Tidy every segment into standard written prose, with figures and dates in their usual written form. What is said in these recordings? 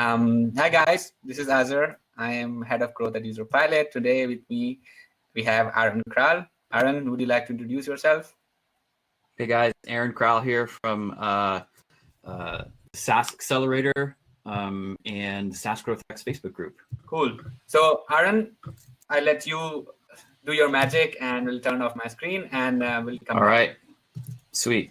Hi guys, this is Azhar. I am head of growth at User Pilot. Today with me, we have Aaron Krall. Aaron, would you like to introduce yourself? Hey guys, Aaron Krall here from SaaS Accelerator and SaaS Growth X Facebook group. Cool. So Aaron, I'll let you do your magic and we'll turn off my screen and we'll come back. All right, sweet.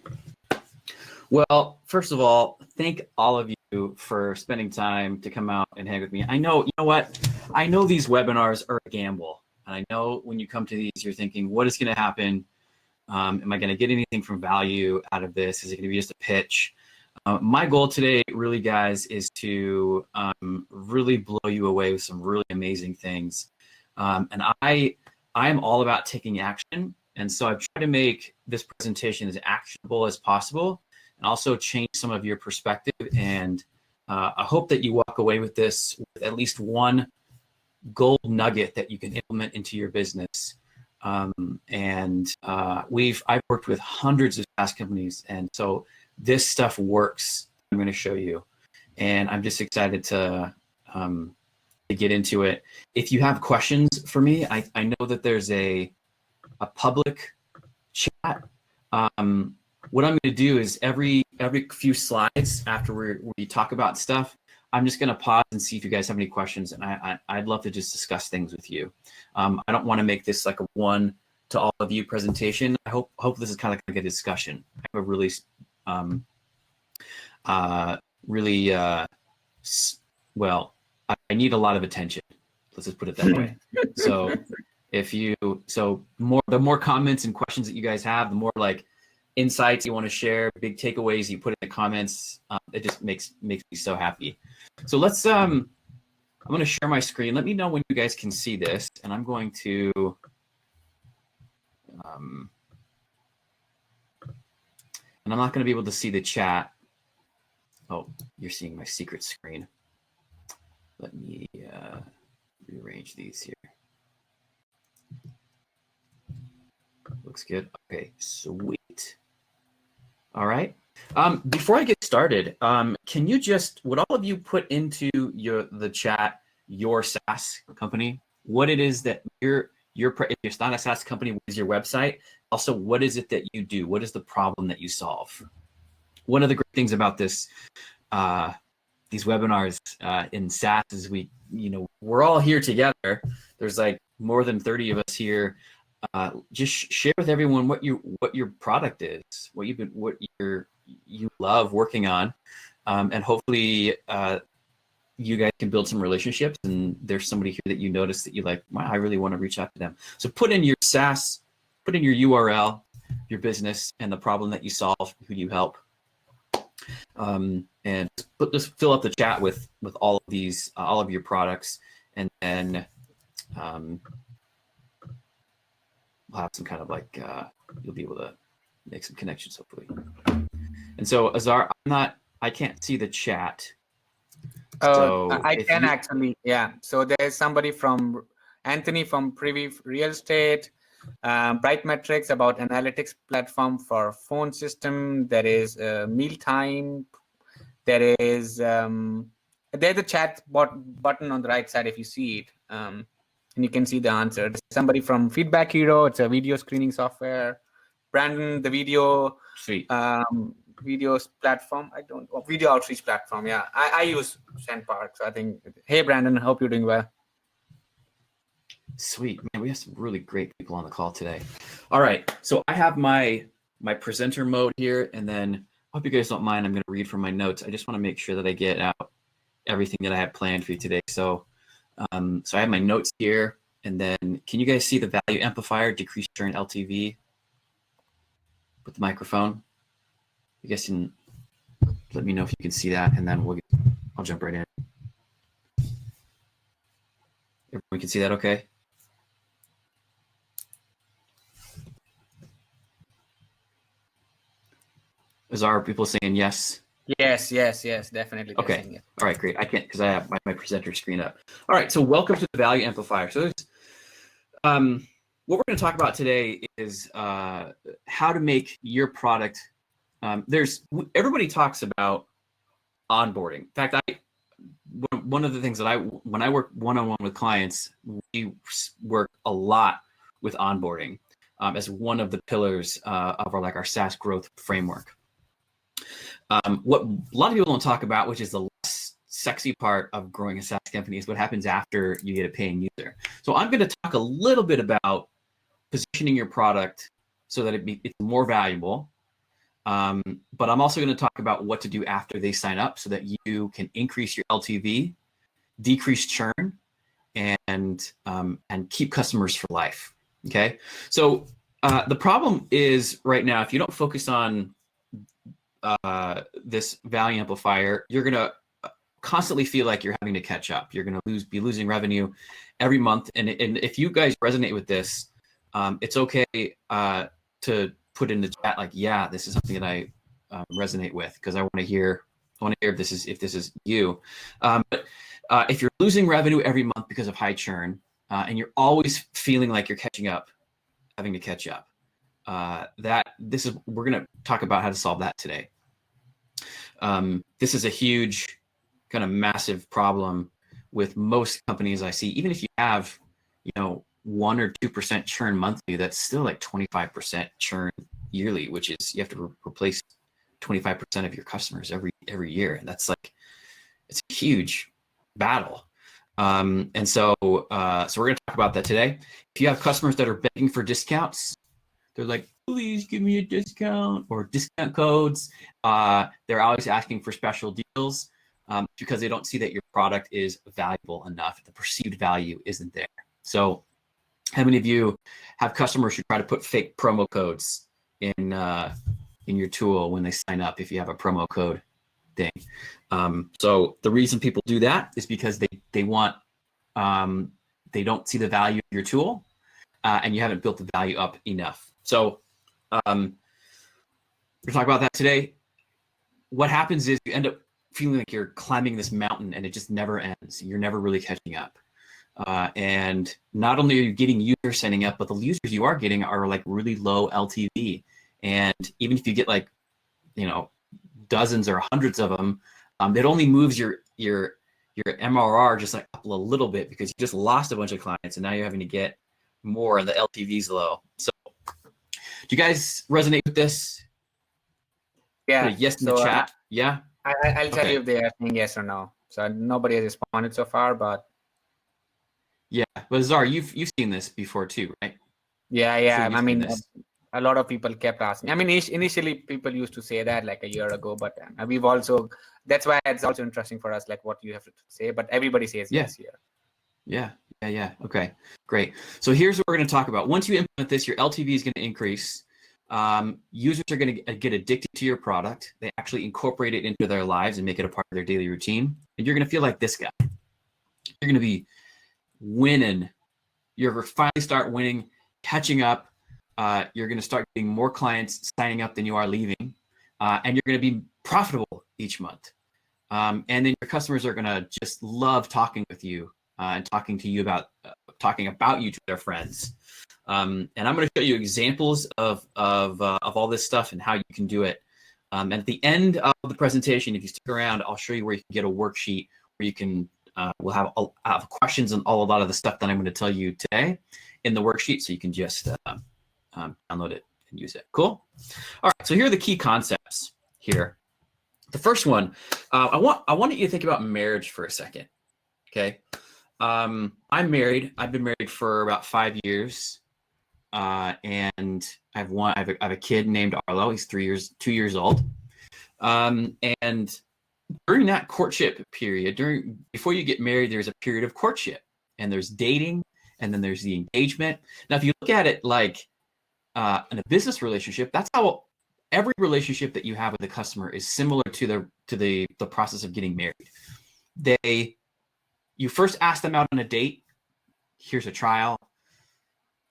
Well, first of all, thank all of you for spending time to come out and hang with me. I know, you know what? I know these webinars are a gamble. And I know when you come to these, you're thinking, what is going to happen? Am I going to get anything from value out of this? Is it going to be just a pitch? My goal today, really, guys, is to really blow you away with some really amazing things. And I am all about taking action. And so I've tried to make this presentation as actionable as possible and also change some of your perspective. And I hope that you walk away with this with at least one gold nugget that you can implement into your business. I've worked with hundreds of SaaS companies, and so this stuff works. I'm going to show you, and I'm just excited to get into it. If you have questions for me, I know that there's a public chat. What I'm going to do is every few slides after we talk about stuff, I'm just going to pause and see if you guys have any questions, and I'd love to just discuss things with you. I don't want to make this like a one to all of you presentation. I hope this is kind of like a discussion. I have a really, well, I need a lot of attention. Let's just put it that way. So the more comments and questions that you guys have, the more like insights you want to share, big takeaways you put in the comments. It just makes me so happy. So let's, I'm going to share my screen. Let me know when you guys can see this, and I'm going to, and I'm not going to be able to see the chat. Oh, you're seeing my secret screen. Let me rearrange these here. Looks good. Okay, sweet. All right. Before I get started, can you would all of you put into the chat your SaaS company, what it is that if it's not a SaaS company, what is your website? Also, what is it that you do? What is the problem that you solve? One of the great things about these webinars in SaaS is we're all here together. There's like more than 30 of us here. Just share with everyone what your product is, what you love working on, and hopefully you guys can build some relationships. And there's somebody here that you notice that you like. Wow, I really want to reach out to them. So put in your SaaS, put in your URL, your business, and the problem that you solve, who you help, and just fill up the chat with all of these, all of your products, and then. We'll have some kind of like, you'll be able to make some connections, hopefully. And so Azhar, I can't see the chat. So I can actually, yeah. So there's somebody from Anthony from Privy Real Estate, Bright Metrics about analytics platform for phone system. There is Mealtime. There is, there's a chat button on the right side if you see it. And you can see the answer. There's somebody from Feedback Hero. It's a video screening software. Brandon, the video videos platform. Video outreach platform. Yeah, I use SendPark. So I think, hey, Brandon, I hope you're doing well. Sweet, man. We have some really great people on the call today. All right, so I have my presenter mode here, and then I hope you guys don't mind. I'm going to read from my notes. I just want to make sure that I get out everything that I have planned for you today. So I have my notes here, and then can you guys see the value amplifier, decrease churn LTV with the microphone? You guys can let me know if you can see that, and then I'll jump right in. Everyone can see that okay? Are people saying yes? Yes, definitely. Okay. Yes. All right, great. I can't because I have my presenter screen up. All right, so welcome to the Value Amplifier. So what we're going to talk about today is how to make your product. Everybody talks about onboarding. In fact, one of one of the things that when I work one-on-one with clients, we work a lot with onboarding as one of the pillars of our SaaS growth framework. What a lot of people don't talk about, which is the less sexy part of growing a SaaS company, is what happens after you get a paying user. So I'm going to talk a little bit about positioning your product so that it's more valuable. But I'm also going to talk about what to do after they sign up so that you can increase your LTV, decrease churn, and keep customers for life. Okay. So the problem is right now, if you don't focus on this value amplifier, you're going to constantly feel like you're having to catch up. You're going to be losing revenue every month. And if you guys resonate with this, it's okay to put in the chat like, yeah, this is something that I resonate with, because I want to hear if this is you. But if you're losing revenue every month because of high churn, and you're always feeling like you're having to catch up, we're going to talk about how to solve that today. This is a huge, kind of massive problem with most companies I see. Even if you have, 1 or 2% churn monthly, that's still like 25% churn yearly, which is you have to replace 25% of your customers every year, and that's it's a huge battle. And so we're going to talk about that today. If you have customers that are begging for discounts, they're like, please give me a discount or discount codes. They're always asking for special deals because they don't see that your product is valuable enough. The perceived value isn't there. So how many of you have customers who try to put fake promo codes in your tool when they sign up, if you have a promo code thing? So the reason people do that is because they want, they don't see the value of your tool, and you haven't built the value up enough. So we're talking about that today. What happens is you end up feeling like you're climbing this mountain and it just never ends. You're never really catching up. And not only are you getting users signing up, but the users you are getting are like really low LTV. And even if you get like, dozens or hundreds of them, it only moves your MRR just like up a little bit because you just lost a bunch of clients and now you're having to get more and the LTV's low. So do you guys resonate with this? Yeah. Put a yes in the chat. Yeah. I'll tell you if they are saying yes or no. So nobody has responded so far, but yeah. But Zar, you've seen this before too, right? Yeah. I mean, a lot of people kept asking. I mean, initially people used to say that like a year ago, but we've also, that's why it's also interesting for us, like what you have to say, but everybody says yes here. Yeah. Okay, great. So here's what we're going to talk about. Once you implement this, your LTV is going to increase. Users are going to get addicted to your product. They actually incorporate it into their lives and make it a part of their daily routine. And you're going to feel like this guy. You're going to be winning. You're going to finally start winning, catching up. You're going to start getting more clients signing up than you are leaving. And you're going to be profitable each month. And then your customers are going to just love talking with you and talking about you to their friends. And I'm going to show you examples of all this stuff and how you can do it. And at the end of the presentation, if you stick around, I'll show you where you can get a worksheet where you can, we'll have questions on a lot of the stuff that I'm going to tell you today in the worksheet, so you can just download it and use it. Cool. All right. So here are the key concepts here. The first one, I want you to think about marriage for a second. Okay. I'm married. I've been married for about 5 years. And I have a kid named Arlo. He's 2 years old. And during that courtship period, before you get married, there's a period of courtship, and there's dating, and then there's the engagement. Now, if you look at it like in a business relationship, that's how every relationship that you have with a customer is similar to the process of getting married. You first ask them out on a date. Here's a trial.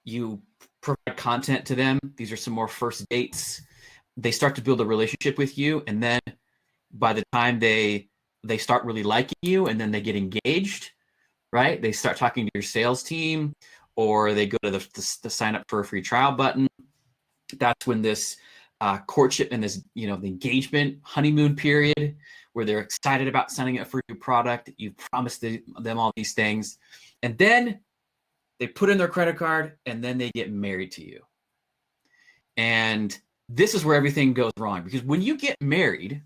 You provide content to them. These are some more first dates. They start to build a relationship with you, and then by the time they start really liking you, and then they get engaged, right? They start talking to your sales team, or they go to the sign up for a free trial button. That's when this courtship and this, the engagement honeymoon period, where they're excited about signing up for a new product. You've promised them all these things. And then they put in their credit card and then they get married to you. And this is where everything goes wrong, because when you get married,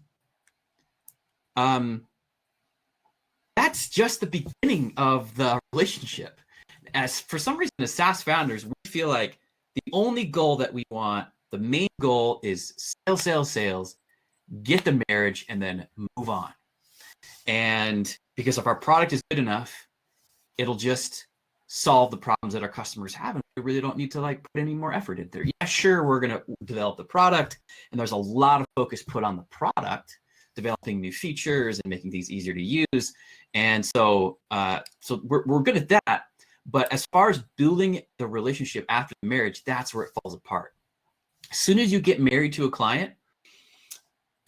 that's just the beginning of the relationship. As for some reason, as SaaS founders, we feel like the only goal that we want, the main goal is sales, sales, sales, get the marriage, and then move on. And because if our product is good enough, it'll just solve the problems that our customers have, and we really don't need to like put any more effort into there. Yeah, sure, we're going to develop the product, and there's a lot of focus put on the product, developing new features and making things easier to use. And so we're good at that. But as far as building the relationship after the marriage, that's where it falls apart. As soon as you get married to a client,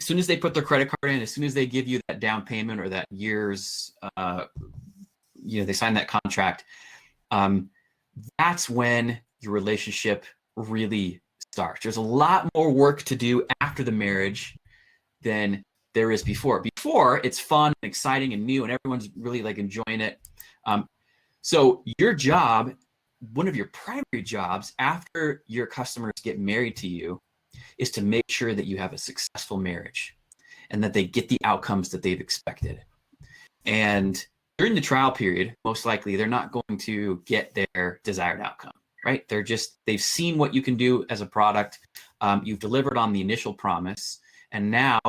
as soon as they put their credit card in, as soon as they give you that down payment or that year's, they sign that contract, that's when your relationship really starts. There's a lot more work to do after the marriage than there is before. Before, it's fun and exciting and new and everyone's really like enjoying it. So your job, one of your primary jobs after your customers get married to you, is to make sure that you have a successful marriage and that they get the outcomes that they've expected. And during the trial period, most likely they're not going to get their desired outcome, right? They've seen what you can do as a product. You've delivered on the initial promise. And now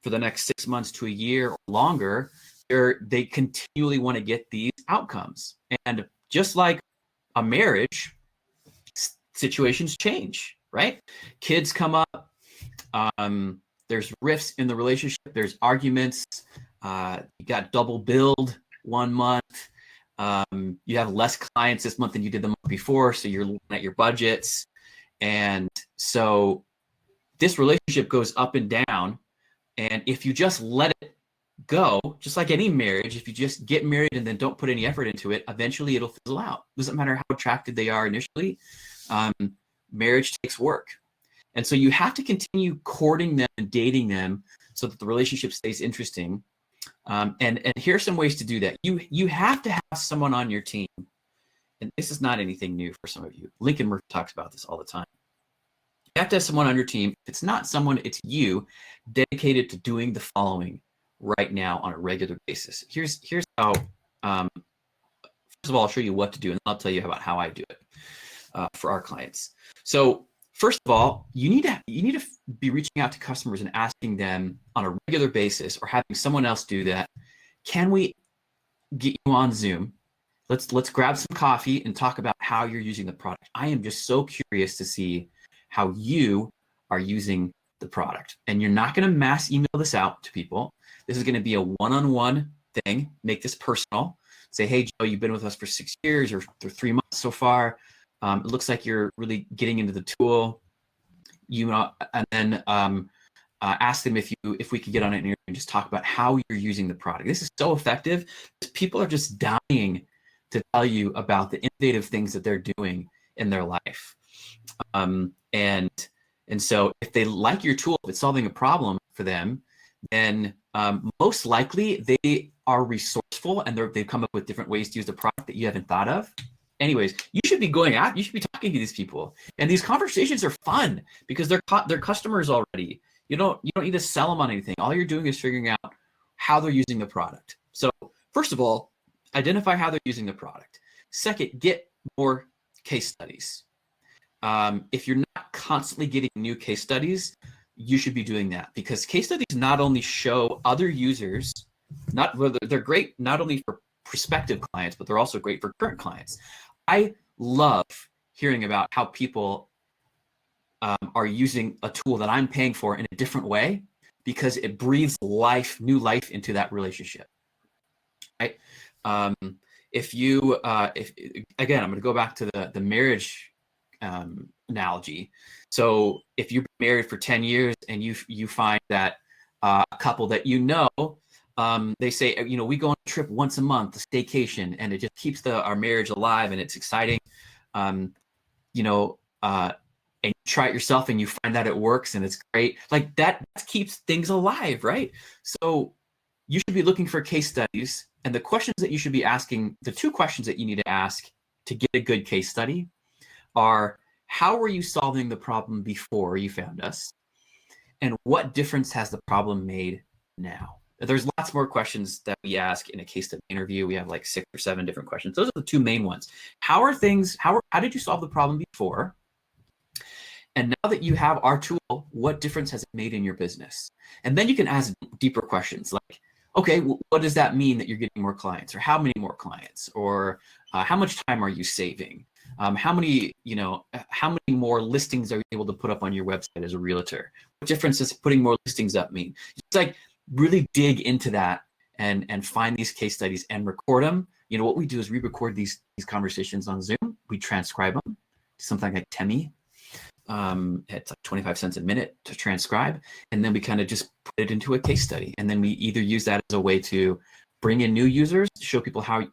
for the next 6 months to a year or longer, they continually want to get these outcomes. And just like a marriage, situations change, right? Kids come up. There's rifts in the relationship. There's arguments. You got double billed 1 month. You have less clients this month than you did the month before, so you're looking at your budgets. And so this relationship goes up and down. And if you just let it go, just like any marriage, if you just get married and then don't put any effort into it, eventually it'll fizzle out. Doesn't matter how attracted they are initially. Marriage takes work. And so you have to continue courting them and dating them so that the relationship stays interesting. And here's some ways to do that. You have to have someone on your team, and this is not anything new for some of you. Lincoln Murphy talks about this all the time. You have to have someone on your team. If it's not someone, it's you, dedicated to doing the following right now on a regular basis. Here's how. First of all, I'll show you what to do, and I'll tell you about how I do it for our clients. So first of all, you need to be reaching out to customers and asking them on a regular basis, or having someone else do that. Can we get you on Zoom? Let's grab some coffee and talk about how you're using the product. I am just so curious to see how you are using the product. And you're not going to mass email this out to people. This is going to be a one-on-one thing. Make this personal. Say, hey, Joe, you've been with us for 6 years or 3 months so far. It looks like you're really getting into the tool. And then ask them if we could get on it and just talk about how you're using the product. This is so effective. People are just dying to tell you about the innovative things that they're doing in their life. And so if they like your tool, if it's solving a problem for them, then most likely they are resourceful and they've come up with different ways to use the product that you haven't thought of. Anyways, you should be going out. You should be talking to these people, and these conversations are fun because they're customers already. You don't need to sell them on anything. All you're doing is figuring out how they're using the product. So first of all, identify how they're using the product. Second, get more case studies. If you're not constantly getting new case studies, you should be doing that, because case studies not only show other users, they're great not only for prospective clients, but they're also great for current clients. I love hearing about how people are using a tool that I'm paying for in a different way, because it breathes new life into that relationship. Right? If again, I'm going to go back to the marriage analogy. So if you've been married for 10 years and you find that a couple that they say, we go on a trip once a month, a staycation, and it just keeps our marriage alive and it's exciting. And you try it yourself and you find that it works and it's great. Like that keeps things alive, right? So you should be looking for case studies, and the questions that you should be asking, the 2 questions that you need to ask to get a good case study are, how were you solving the problem before you found us? And what difference has the problem made now? There's lots more questions that we ask in a case study interview. We have like 6 or 7 different questions. Those are the 2 main ones. How did you solve the problem before? And now that you have our tool, what difference has it made in your business? And then you can ask deeper questions like, okay, what does that mean that you're getting more clients, or how many more clients, or how much time are you saving? How many more listings are you able to put up on your website as a realtor? What difference does putting more listings up mean? It's like really dig into that and find these case studies and record them. What we do is we record these conversations on Zoom. We transcribe them to something like Temi. It's like 25 cents a minute to transcribe, and then we kind of just put it into a case study, and then we either use that as a way to bring in new users, show people how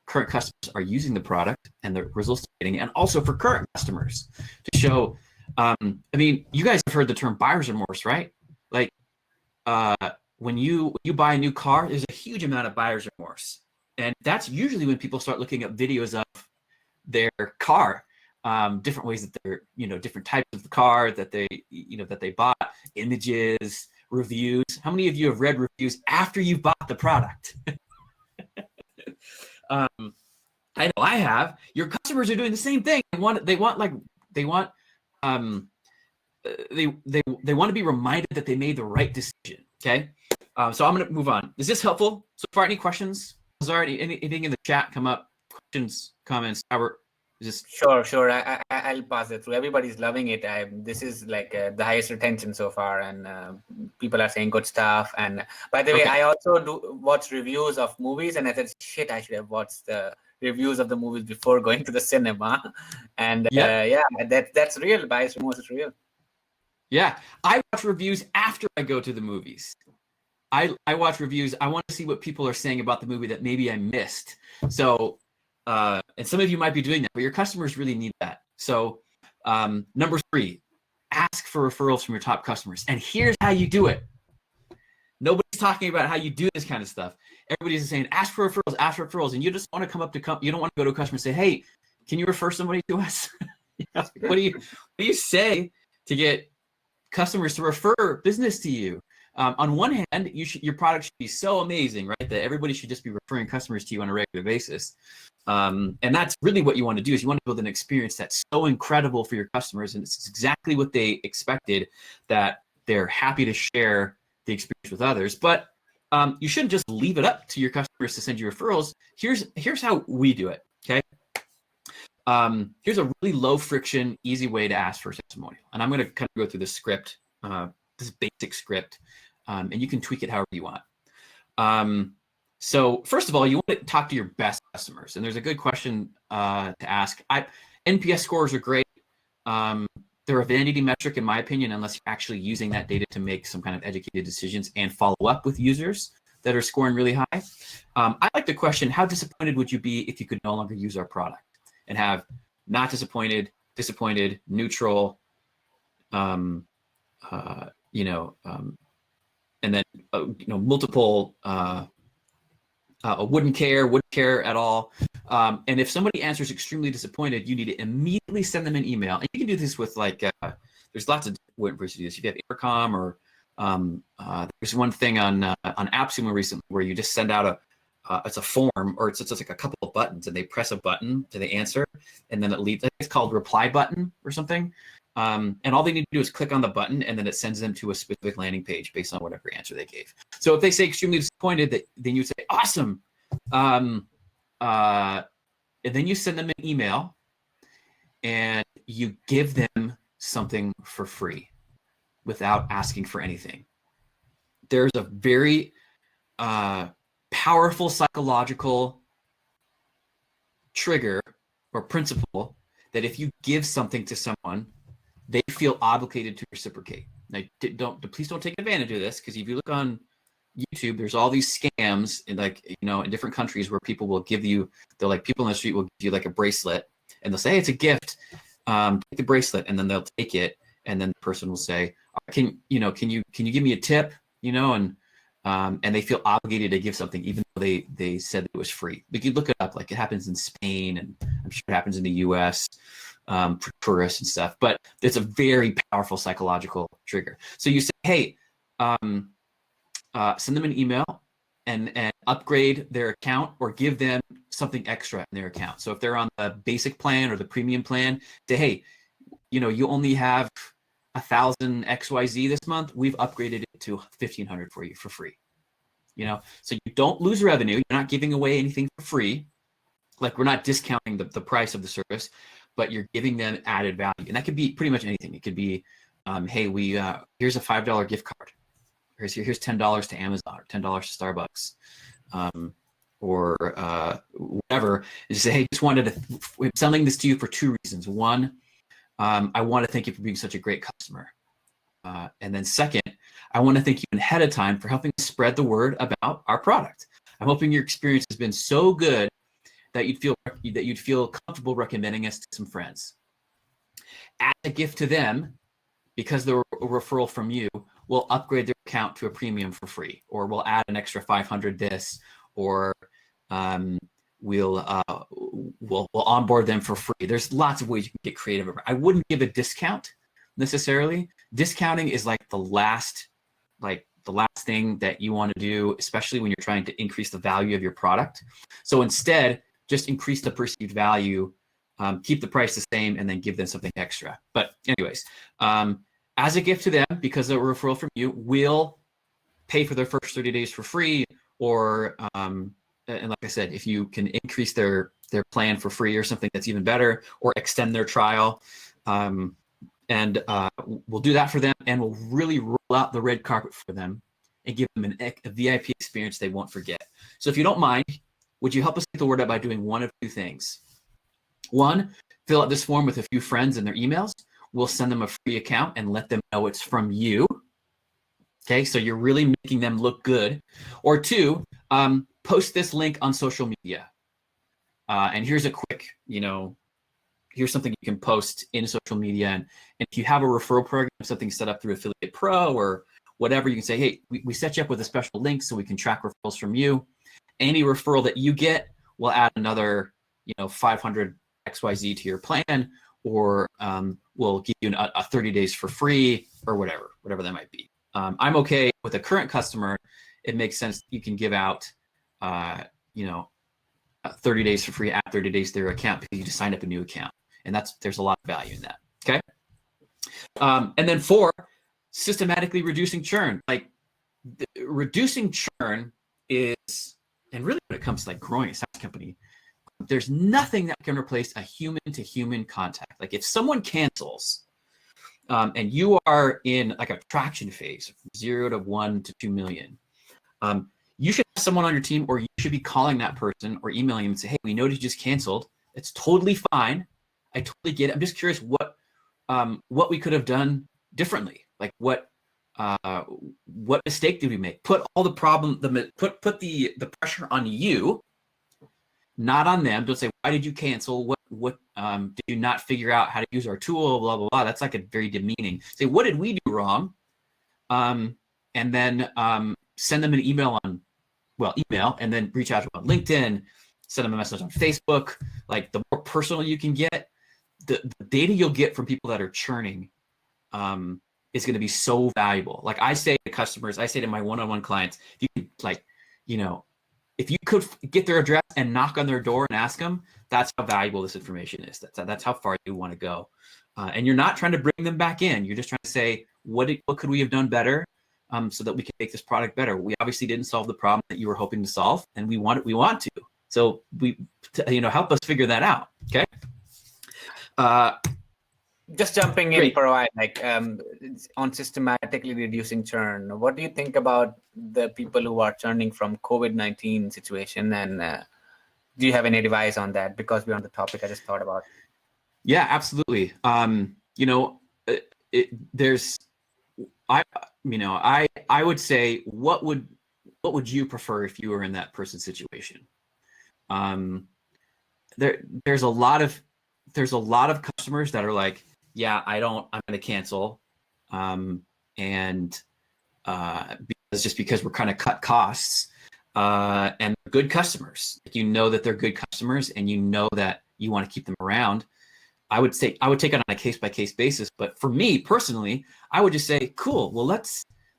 current customers are using the product and the results they're getting, and also for current customers to show. You guys have heard the term buyer's remorse, right? Like when you buy a new car, there's a huge amount of buyer's remorse, and that's usually when people start looking up videos of their car. Different ways that they're, different types of the car that they bought, images, reviews. How many of you have read reviews after you've bought the product? I know I have. Your customers are doing the same thing. They want to be reminded that they made the right decision. Okay. So I'm going to move on. Is this helpful so far? Any questions? Is there anything in the chat come up? Questions, comments? Albert? Sure. I'll pass it through. Everybody's loving it. This is like the highest retention so far, and people are saying good stuff. And by the way, I also do watch reviews of movies, and I said, shit, I should have watched the reviews of the movies before going to the cinema. And that's real. Bias remorse is real. Yeah, I watch reviews after I go to the movies. I watch reviews. I want to see what people are saying about the movie that maybe I missed. So. And some of you might be doing that, but your customers really need that. So number 3, ask for referrals from your top customers. And here's how you do it. Nobody's talking about how you do this kind of stuff. Everybody's saying, ask for referrals. And you just want to come up to, you don't want to go to a customer and say, hey, can you refer somebody to us? What do you say to get customers to refer business to you? On one hand, your product should be so amazing, right, that everybody should just be referring customers to you on a regular basis. And that's really what you want to do, is you want to build an experience that's so incredible for your customers, and it's exactly what they expected, that they're happy to share the experience with others. But you shouldn't just leave it up to your customers to send you referrals. Here's how we do it, okay? Here's a really low friction, easy way to ask for a testimonial. And I'm going to kind of go through this script, this basic script. And you can tweak it however you want. So first of all, you want to talk to your best customers. And there's a good question to ask. NPS scores are great. They're a vanity metric, in my opinion, unless you're actually using that data to make some kind of educated decisions and follow up with users that are scoring really high. I like the question, how disappointed would you be if you could no longer use our product? And have not disappointed, disappointed, neutral, and then multiple wouldn't care at all. And if somebody answers extremely disappointed, you need to immediately send them an email. And you can do this with there's lots of different ways to do this. You have Intercom, or there's one thing on AppSumo recently where you just send out it's a form, or it's like a couple of buttons, and they press a button to the answer, and then it leads. It's called reply button or something. And all they need to do is click on the button, and then it sends them to a specific landing page based on whatever answer they gave. So if they say extremely disappointed, then you say, awesome. And then you send them an email, and you give them something for free without asking for anything. There's a very powerful psychological trigger or principle that if you give something to someone, they feel obligated to reciprocate. Now, please don't take advantage of this, because if you look on YouTube, there's all these scams in different countries where people will give you, people on the street will give you like a bracelet, and they'll say, hey, it's a gift, take the bracelet, and then they'll take it, and then the person will say, can you give me a tip, and and they feel obligated to give something even though they said that it was free. But you look it up, like it happens in Spain, and I'm sure it happens in the US for tourists and stuff, but it's a very powerful psychological trigger. So you say, hey, send them an email and upgrade their account or give them something extra in their account. So if they're on the basic plan or the premium plan, say, hey, you only have 1,000 XYZ this month. We've upgraded it to 1,500 for you for free. So you don't lose revenue. You're not giving away anything for free. Like, we're not discounting the price of the service, but you're giving them added value. And that could be pretty much anything. It could be, hey, here's a $5 gift card. Here's $10 to Amazon or $10 to Starbucks, or whatever. And say, hey, I'm selling this to you for two reasons. One, I want to thank you for being such a great customer. And then second, I want to thank you ahead of time for helping spread the word about our product. I'm hoping your experience has been so good that you'd feel comfortable recommending us to some friends. As a gift to them, because they're a referral from you, we'll upgrade their account to a premium for free, or we'll add an extra 500 this, or we'll onboard them for free. There's lots of ways you can get creative. I wouldn't give a discount necessarily. Discounting is like the last thing that you want to do, especially when you're trying to increase the value of your product. So instead, just increase the perceived value, keep the price the same, and then give them something extra. But anyways, as a gift to them, because they're a referral from you, we'll pay for their first 30 days for free, or and like I said, if you can increase their plan for free or something that's even better, or extend their trial, and we'll do that for them, and we'll really roll out the red carpet for them and give them a VIP experience they won't forget. So if you don't mind, would you help us get the word out by doing one of two things? One, fill out this form with a few friends and their emails. We'll send them a free account and let them know it's from you. Okay, so you're really making them look good. Or two, post this link on social media. And here's a quick, here's something you can post in social media. And if you have a referral program, something set up through Affiliate Pro or whatever, you can say, hey, we set you up with a special link so we can track referrals from you. Any referral that you get, we'll add another, 500 XYZ to your plan, or we'll give you a 30 days for free, or whatever that might be. I'm okay with a current customer. It makes sense you can give out, 30 days for free, add 30 days to their account because you just signed up a new account. And there's a lot of value in that, okay? And then 4, systematically reducing churn. Like, reducing churn is, and really when it comes to like growing a SaaS company, there's nothing that can replace a human-to-human contact. Like, if someone cancels, and you are in like a traction phase, from 0 to 1 to 2 million, you should have someone on your team, or you should be calling that person or emailing them and say, hey, we noticed you just canceled. It's totally fine. I totally get it. I'm just curious what we could have done differently. Like, what mistake did we make? Put all the problem, put the pressure on you, not on them. Don't say, why did you cancel? What did you not figure out how to use our tool? Blah, blah, blah. That's like a very demeaning. Say, what did we do wrong? And then send them an email and then reach out to them on LinkedIn, send them a message on Facebook. Like, the more personal you can get, the data you'll get from people that are churning is going to be so valuable. Like, I say to customers, I say to my one-on-one clients, if you could, if you could get their address and knock on their door and ask them, that's how valuable this information is. That's how far you want to go. And you're not trying to bring them back in. You're just trying to say, what could we have done better so that we can make this product better? We obviously didn't solve the problem that you were hoping to solve, and we want to. So help us figure that out. Okay. Just jumping in for a while, like on systematically reducing churn. What do you think about the people who are churning from COVID-19 situation? And do you have any advice on that? Because we're on the topic, I just thought about. Yeah, absolutely. I would say, what would you prefer if you were in that person's situation? There's a lot of customers that are like, yeah, I'm going to cancel. Because just because we're kind of cut costs, and good customers. You know that they're good customers, and you know that you want to keep them around. I would take it on a case-by-case basis. But for me personally, I would just say, cool. Well,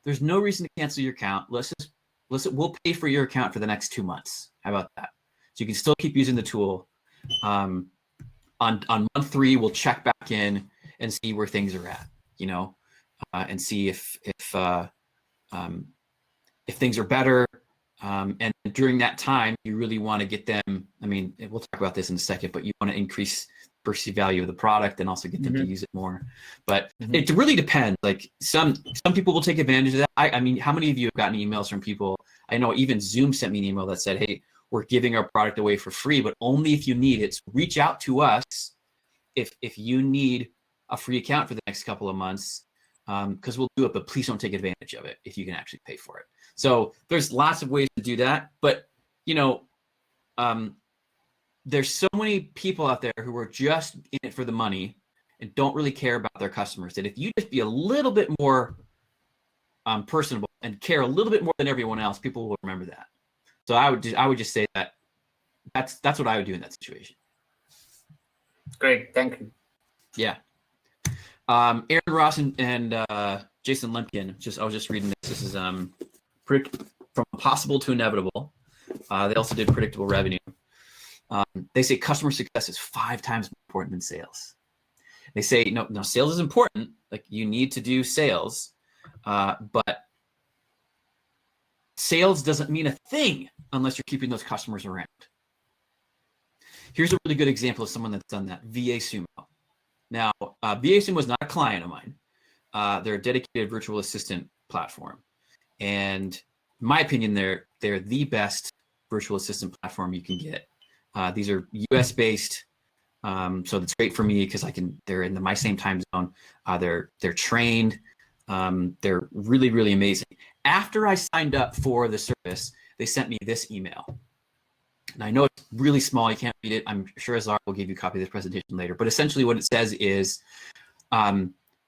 there's no reason to cancel your account. We'll pay for your account for the next 2 months. How about that? So you can still keep using the tool. On month 3, we'll check back in and see where things are at, and see if things are better. And during that time, you really want to get them. I mean, we'll talk about this in a second, but you want to increase perceived value of the product and also get them to use it more. But it really depends. Like some people will take advantage of that. I mean, how many of you have gotten emails from people? I know even Zoom sent me an email that said, hey, we're giving our product away for free, but only if you need it. So reach out to us if you need a free account for the next couple of months, because we'll do it, but please don't take advantage of it if you can actually pay for it. So there's lots of ways to do that, but there's so many people out there who are just in it for the money and don't really care about their customers, that if you just be a little bit more personable and care a little bit more than everyone else, people will remember that. So I would just say that's what I would do in that situation. Great, thank you. Yeah. Aaron Ross and Jason Lemkin. I was just reading this. This is from possible to inevitable. They also did predictable revenue. They say customer success is 5 times more important than sales. They say no, sales is important. Like you need to do sales, but sales doesn't mean a thing unless you're keeping those customers around. Here's a really good example of someone that's done that. VA Sumo. Now, VA Sumo is not a client of mine. They're a dedicated virtual assistant platform, and in my opinion, they're the best virtual assistant platform you can get. These are US based, so that's great for me because they're in my same time zone. They're trained. They're really, really amazing. After I signed up for the service, they sent me this email. And I know it's really small, you can't read it. I'm sure Azar will give you a copy of this presentation later. But essentially what it says is,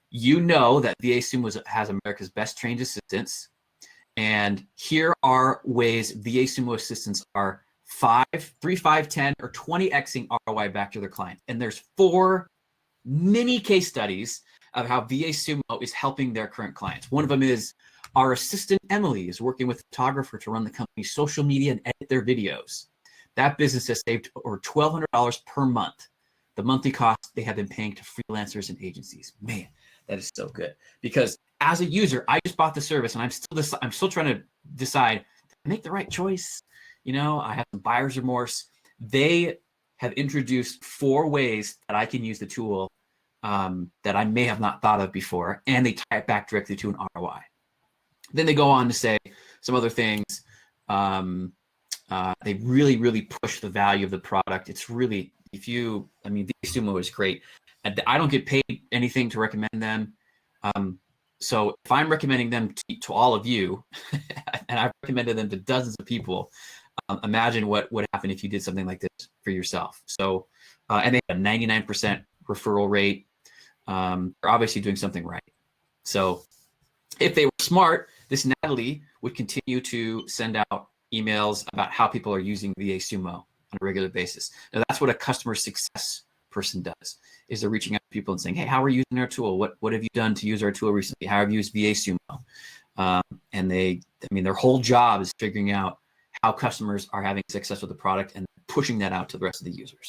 you know that VA Sumo has America's best trained assistants. And here are ways VA Sumo assistants are 3, 5, 10, or 20xing ROI back to their clients. And there's 4 mini case studies of how VA Sumo is helping their current clients. One of them is our assistant Emily is working with a photographer to run the company's social media and edit their videos. That business has saved over $1,200 per month. The monthly cost they have been paying to freelancers and agencies. Man, that is so good. Because as a user, I just bought the service and I'm still trying to decide, did I make the right choice? I have some buyer's remorse. They have introduced 4 ways that I can use the tool that I may have not thought of before, and they tie it back directly to an ROI. Then they go on to say some other things. They really, really push the value of the product. It's really, Sumo is great. And I don't get paid anything to recommend them. So if I'm recommending them to all of you, and I've recommended them to dozens of people, imagine what would happen if you did something like this for yourself. So, and they have a 99% referral rate. They're obviously doing something right. So if they were smart, this Natalie would continue to send out emails about how people are using VA Sumo on a regular basis. Now that's what a customer success person does, is they're reaching out to people and saying, hey, how are you using our tool? What have you done to use our tool recently? How have you used VA Sumo? And their whole job is figuring out how customers are having success with the product and pushing that out to the rest of the users.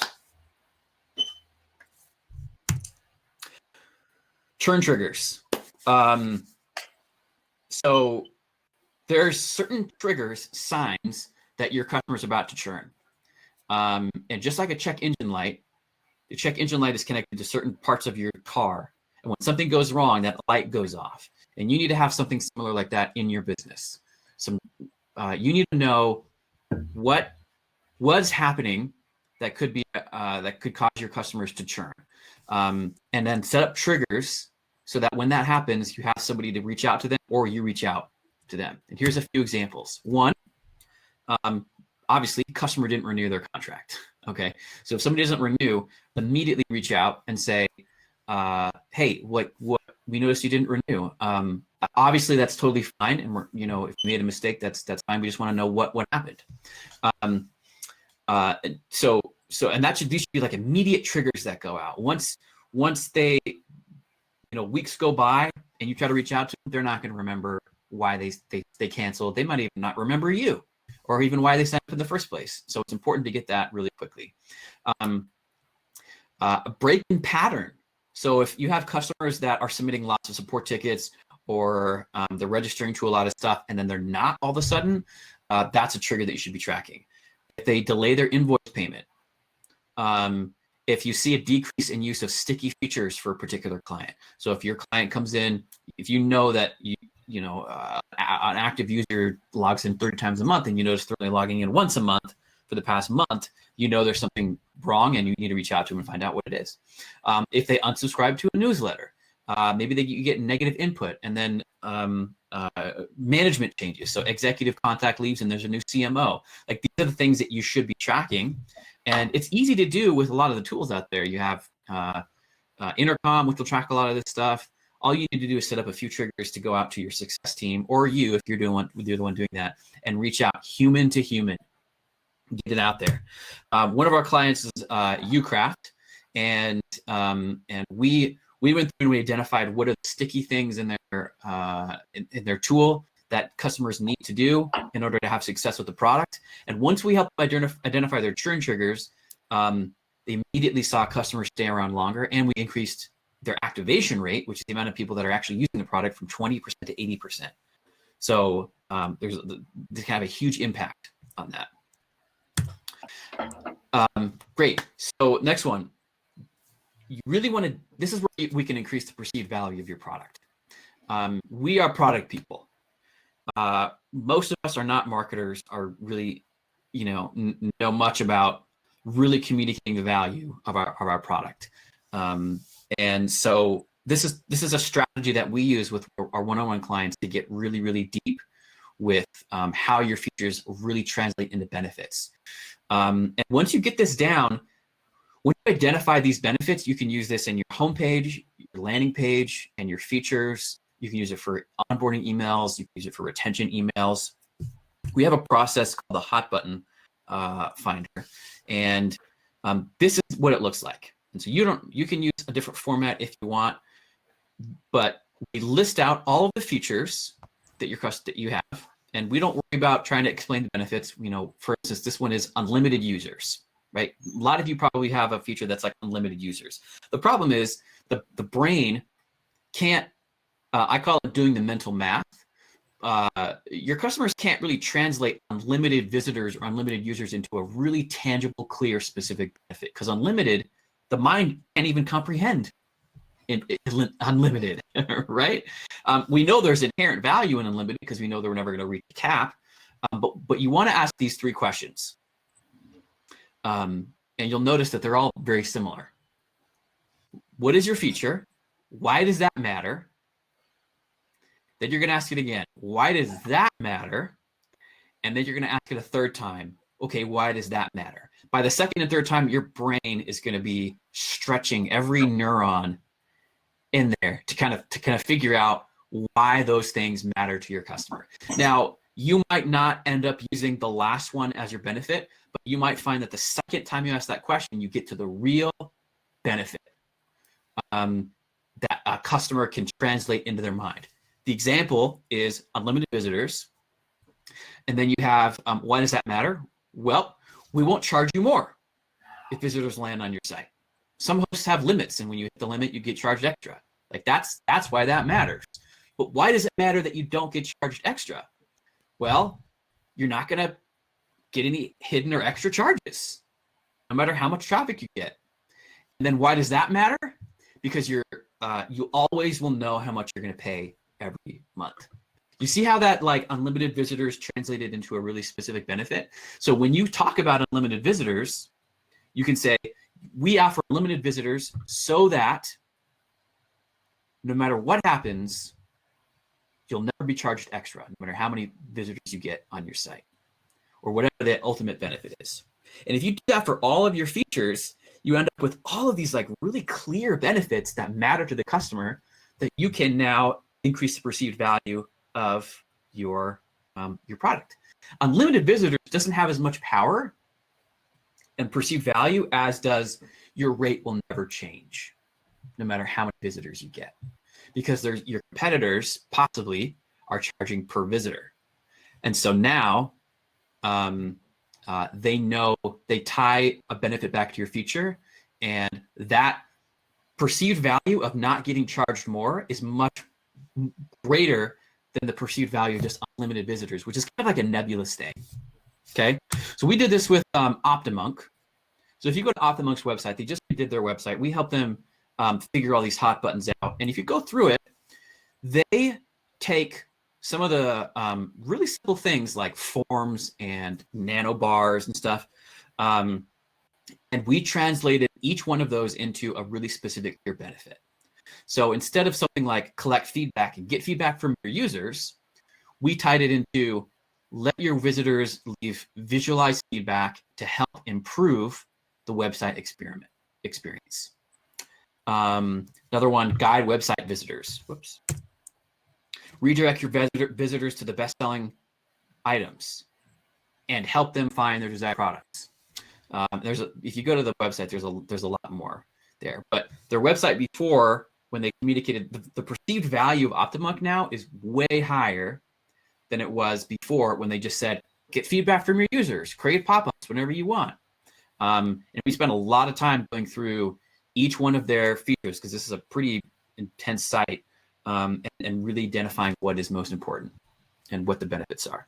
Churn triggers. So there's certain triggers, signs that your customer's about to churn. And just like a check engine light, the check engine light is connected to certain parts of your car. And when something goes wrong, that light goes off. And you need to have something similar like that in your business. You need to know what was happening that could cause your customers to churn. And then set up triggers so that when that happens, you have somebody to reach out to them or you reach out to them. And here's a few examples. One, obviously, customer didn't renew their contract. Okay, so if somebody doesn't renew, immediately reach out and say, "Hey, what we noticed you didn't renew. Obviously, that's totally fine, and if you made a mistake, that's fine. We just want to know what happened. And these should be like immediate triggers that go out. Once they, weeks go by and you try to reach out to them, they're not going to remember why they canceled. They might even not remember you, or even why they signed up in the first place. So it's important to get that really quickly. A break in pattern. So if you have customers that are submitting lots of support tickets, or they're registering to a lot of stuff and then they're not all of a sudden, that's a trigger that you should be tracking. If they delay their invoice payment, if you see a decrease in use of sticky features for a particular client. So if your client comes in, if you know that an active user logs in 30 times a month and you notice they're only logging in once a month for the past month, there's something wrong and you need to reach out to them and find out what it is. If they unsubscribe to a newsletter, maybe you get negative input, and then management changes. So executive contact leaves and there's a new CMO. Like, these are the things that you should be tracking. And it's easy to do with a lot of the tools out there. You have Intercom, which will track a lot of this stuff. All you need to do is set up a few triggers to go out to your success team, or you, if you're the one doing that, and reach out human to human. Get it out there. One of our clients is Ucraft, and we went through and we identified what are the sticky things in their tool that customers need to do in order to have success with the product. And once we helped identify their churn triggers, they immediately saw customers stay around longer, and we increased their activation rate, which is the amount of people that are actually using the product, from 20% to 80%. So there's kind of a huge impact on that. Great. So next one, you really want to, this is where we can increase the perceived value of your product. We are product people. Most of us are not marketers, are really, know much about really communicating the value of our product. And so this is a strategy that we use with our one-on-one clients to get really, really deep with how your features really translate into benefits. And once you get this down, when you identify these benefits, you can use this in your homepage, your landing page, and your features. You can use it for onboarding emails. You can use it for retention emails. We have a process called the hot button finder, and this is what it looks like. And so you can use a different format if you want, but we list out all of the features that you have, and we don't worry about trying to explain the benefits. For instance, this one is unlimited users, right? A lot of you probably have a feature that's like unlimited users. The problem is the brain can't, I call it doing the mental math. Your customers can't really translate unlimited visitors or unlimited users into a really tangible, clear, specific benefit, because unlimited, the mind can't even comprehend unlimited, right? We know there's inherent value in unlimited because we know that we're never going to reach the cap, but you want to ask these three questions. And you'll notice that they're all very similar. What is your feature? Why does that matter? Then you're going to ask it again. Why does that matter? And then you're going to ask it a third time. Okay, why does that matter? By the second and third time, your brain is going to be stretching every neuron in there to kind of figure out why those things matter to your customer. Now, you might not end up using the last one as your benefit, but you might find that the second time you ask that question, you get to the real benefit that a customer can translate into their mind. The example is unlimited visitors. And then you have, why does that matter? Well, we won't charge you more if visitors land on your site. Some hosts have limits, and when you hit the limit, you get charged extra. Like that's why that matters. But why does it matter that you don't get charged extra? Well, you're not going to get any hidden or extra charges, no matter how much traffic you get. And then why does that matter? Because you always will know how much you're going to pay every month. You see how that like unlimited visitors translated into a really specific benefit? So when you talk about unlimited visitors, you can say, we offer unlimited visitors so that no matter what happens, you'll never be charged extra, no matter how many visitors you get on your site, or whatever the ultimate benefit is. And if you do that for all of your features, you end up with all of these like really clear benefits that matter to the customer that you can now increase the perceived value of your product. Unlimited visitors doesn't have as much power and perceived value as does your rate will never change, no matter how many visitors you get, because your competitors possibly are charging per visitor. And so now they know, they tie a benefit back to your feature, and that perceived value of not getting charged more is much greater than the perceived value of just unlimited visitors, which is kind of like a nebulous thing. Okay, so we did this with OptiMonk. So if you go to OptiMonk's website, they just did their website. We helped them figure all these hot buttons out. And if you go through it, they take some of the really simple things like forms and nanobars and stuff, and we translated each one of those into a really specific clear benefit. So instead of something like collect feedback and get feedback from your users, we tied it into let your visitors leave visualized feedback to help improve the website experience. Another one, guide website visitors. Whoops. Redirect your visitors to the best-selling items and help them find their desired products. If you go to the website, there's a lot more there. But their website before, when they communicated, the perceived value of OptiMonk now is way higher than it was before when they just said, get feedback from your users, create pop-ups whenever you want. And we spent a lot of time going through each one of their features because this is a pretty intense site, and really identifying what is most important and what the benefits are.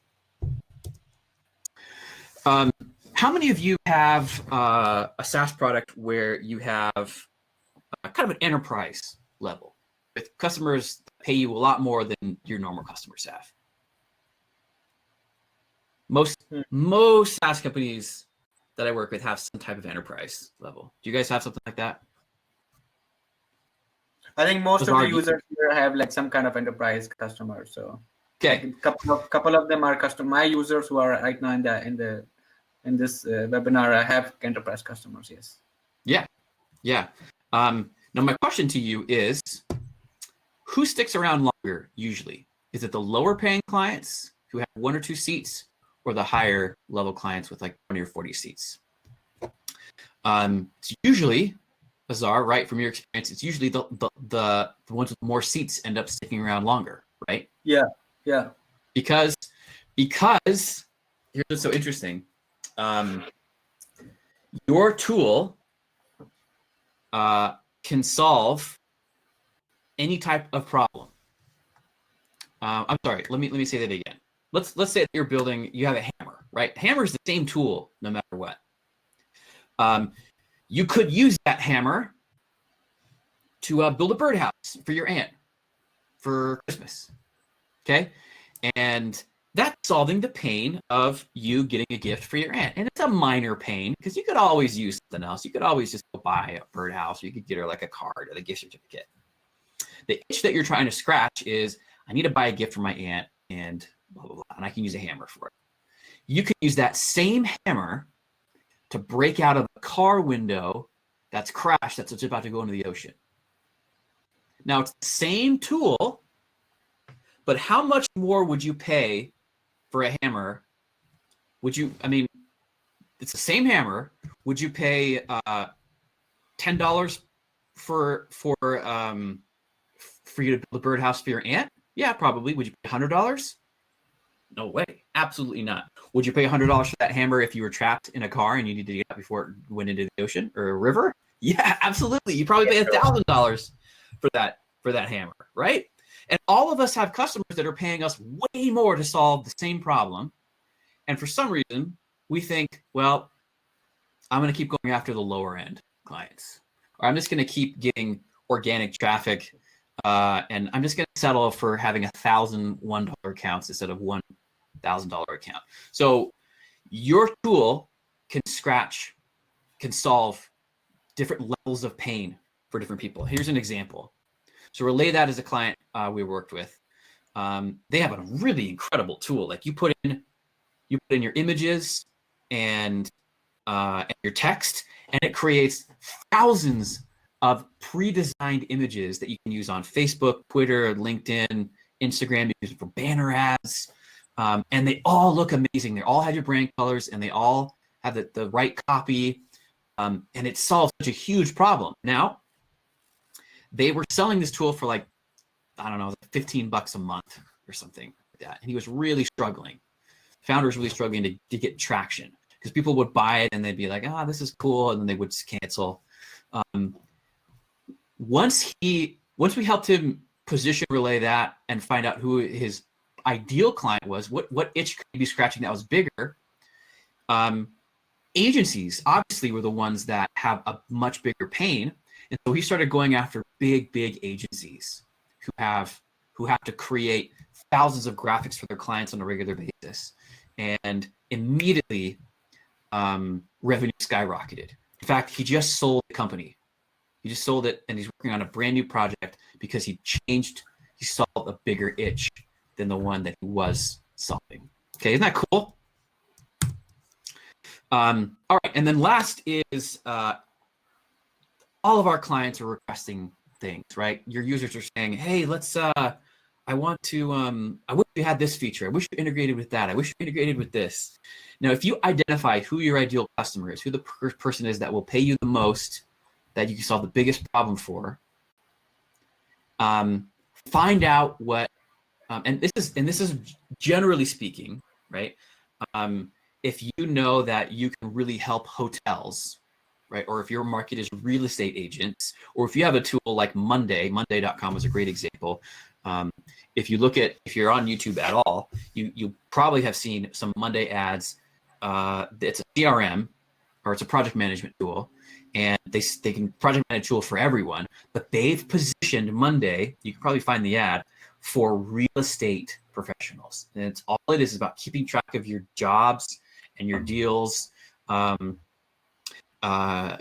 How many of you have a SaaS product where you have kind of an enterprise level with customers that pay you a lot more than your normal customers have? Most SaaS companies that I work with have some type of enterprise level. Do you guys have something like that? I think most of the users here have like some kind of enterprise customer. So okay, couple of them are my users who are right now in this webinar have enterprise customers. Yes. Yeah. Now my question to you is, who sticks around longer usually? Is it the lower paying clients who have 1 or 2 seats, or the higher level clients with like 20 or 40 seats? It's usually, Azar, right, from your experience, it's usually the ones with more seats end up sticking around longer, right? Yeah. Because here's what's so interesting. Your tool can solve any type of problem. I'm sorry, let me say that again. Let's say that you have a hammer, right? Hammer is the same tool no matter what. You could use that hammer to build a birdhouse for your aunt for Christmas, okay? And that's solving the pain of you getting a gift for your aunt. And it's a minor pain because you could always use something else. You could always just go buy a birdhouse, or you could get her like a card or a gift certificate. The itch that you're trying to scratch is, I need to buy a gift for my aunt and blah, blah, blah, and I can use a hammer for it. You can use that same hammer to break out of a car window that's crashed, that's just about to go into the ocean. Now, it's the same tool, but how much more would you pay for a hammer? It's the same hammer. Would you pay $10 for you to build a birdhouse for your aunt? Yeah, probably. Would you pay $100? No way. Absolutely not. Would you pay $100 for that hammer if you were trapped in a car and you needed to get out before it went into the ocean or a river? Yeah, absolutely. You probably pay $1,000 for that hammer, right? And all of us have customers that are paying us way more to solve the same problem. And for some reason, we think, well, I'm going to keep going after the lower end clients, or I'm just going to keep getting organic traffic, and I'm just going to settle for having 1,000 $1 accounts instead of $1,000 account. So your tool can solve different levels of pain for different people. Here's an example. So Relay That is a client we worked with. They have a really incredible tool. Like you put in your images and your text, and it creates thousands of pre-designed images that you can use on Facebook, Twitter, LinkedIn, Instagram. You use it for banner ads. And they all look amazing. They all have your brand colors and they all have the right copy. And it solves such a huge problem. Now, they were selling this tool for like, I don't know, $15 a month or something like that. And he was really struggling. Founder was really struggling to get traction because people would buy it and they'd be like, this is cool. And then they would just cancel. Once we helped him position relay that and find out who his ideal client was, what itch could he be scratching that was bigger, agencies obviously were the ones that have a much bigger pain. And so he started going after big agencies who have to create thousands of graphics for their clients on a regular basis. And immediately revenue skyrocketed. In fact, he just sold the company. He just sold it and he's working on a brand new project because he solved a bigger itch than the one that he was solving. Okay, isn't that cool? All right, and then last is all of our clients are requesting things, right? Your users are saying, hey, let's, I wish you had this feature. I wish you integrated with that. I wish you integrated with this. Now, if you identify who your ideal customer is, who the person is that will pay you the most, that you can solve the biggest problem for, find out what, and this is generally speaking, right? If you know that you can really help hotels, right? Or if your market is real estate agents, or if you have a tool like Monday.com is a great example. If you're on YouTube at all, you probably have seen some Monday ads. It's a CRM or it's a project management tool, and they can project manage tool for everyone, but they've positioned Monday, you can probably find the ad, for real estate professionals. And it's all it is about keeping track of your jobs and your deals,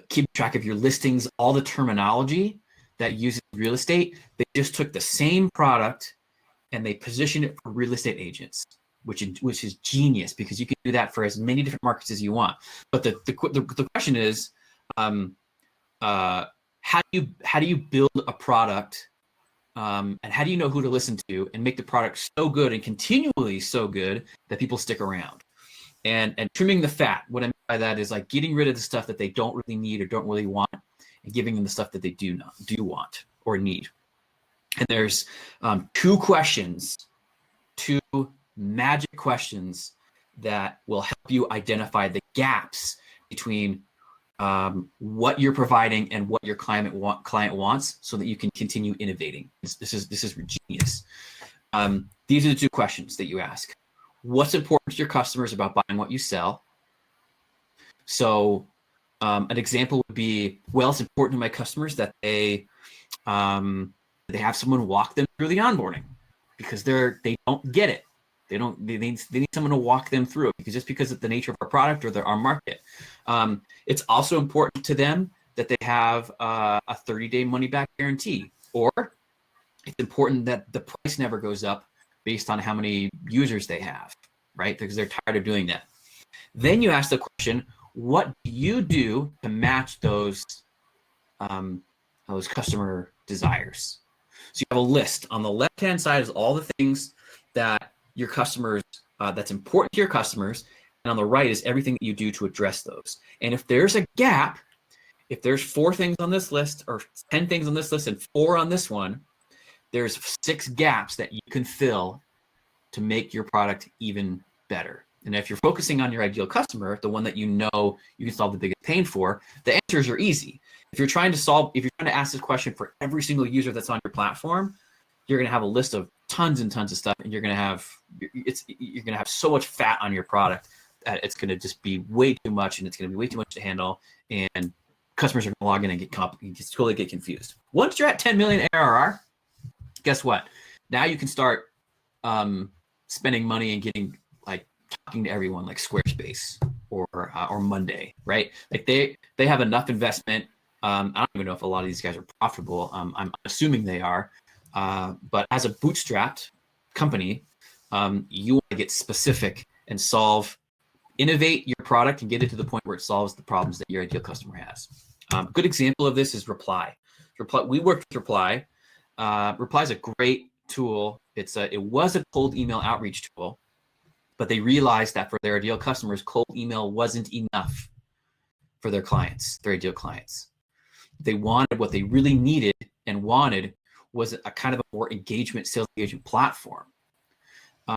keep track of your listings, all the terminology that uses real estate. They just took the same product and they positioned it for real estate agents, which is genius because you can do that for as many different markets as you want. But the question is, how do you build a product, and how do you know who to listen to and make the product so good and continually so good that people stick around? And trimming the fat. What I mean by that is like getting rid of the stuff that they don't really need or don't really want, and giving them the stuff that they do want or need. And there's two magic questions that will help you identify the gaps between what you're providing and what your client wants, so that you can continue innovating. This is genius. These are the two questions that you ask. What's important to your customers about buying what you sell? So an example would be, well, it's important to my customers that they have someone walk them through the onboarding because they don't get it. They need someone to walk them through it because of the nature of our product or our market. It's also important to them that they have a 30-day money-back guarantee, or it's important that the price never goes up based on how many users they have, right? Because they're tired of doing that. Then you ask the question, what do you do to match those customer desires? So you have a list. On the left-hand side is all the things that your customers, that's important to your customers, and on the right is everything that you do to address those. And if there's a gap, if there's 4 things on this list or 10 things on this list and 4 on this one, there's 6 gaps that you can fill to make your product even better. And if you're focusing on your ideal customer, the one that you know you can solve the biggest pain for, the answers are easy. If you're trying to ask this question for every single user that's on your platform, you're going to have a list of tons and tons of stuff, and you're going to have so much fat on your product that it's going to just be way too much, and it's going to be way too much to handle, and customers are going to log in and totally get confused. Once you're at 10 million ARR, guess what? Now you can start spending money and talking to everyone like Squarespace or Monday, right? Like they have enough investment. I don't even know if a lot of these guys are profitable. I'm assuming they are. But as a bootstrapped company, you want to get specific and innovate your product and get it to the point where it solves the problems that your ideal customer has. A good example of this is Reply. Reply, we worked with Reply. Reply is a great tool. It was a cold email outreach tool, but they realized that for their ideal customers, cold email wasn't enough for their clients, their ideal clients. They wanted, what they really needed and wanted was a kind of a more sales engagement platform.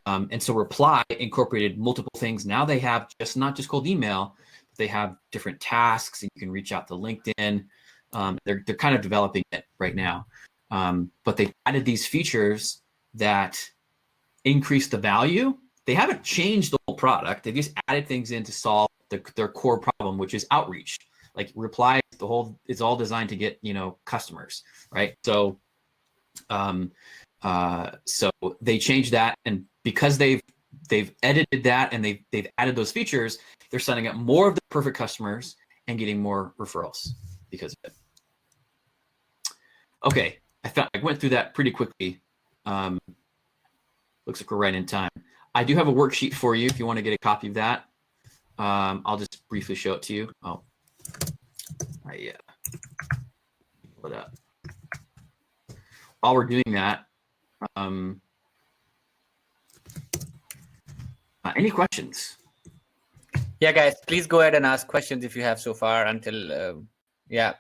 And so Reply incorporated multiple things. Now they have not just cold email, but they have different tasks, and you can reach out to LinkedIn. They're kind of developing it right now. But they added these features that increase the value. They haven't changed the whole product. They just added things in to solve their core problem, which is outreach. Like Reply, it's all designed to get, customers, right? So, so they changed that, and because they've edited that and they've added those features, they're signing up more of the perfect customers and getting more referrals because of it. Okay, I went through that pretty quickly. Looks like we're right in time. I do have a worksheet for you if you want to get a copy of that. I'll just briefly show it to you. Oh, pull it up. While we're doing that, any questions? Yeah, guys, please go ahead and ask questions if you have so far until,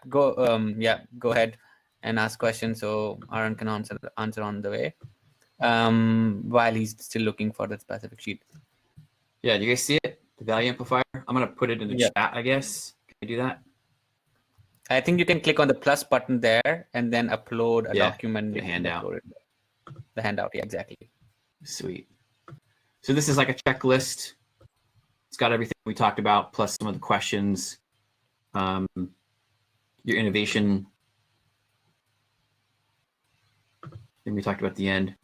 go ahead and ask questions so Aaron can answer on the way while he's still looking for the specific sheet. Yeah, do you guys see it? The value amplifier? I'm going to put it in the chat, I guess. Can I do that? I think you can click on the plus button there and then upload a document. The handout. The handout, yeah, exactly. Sweet. So this is like a checklist. It's got everything we talked about, plus some of the questions, your innovation thing we talked about at the end.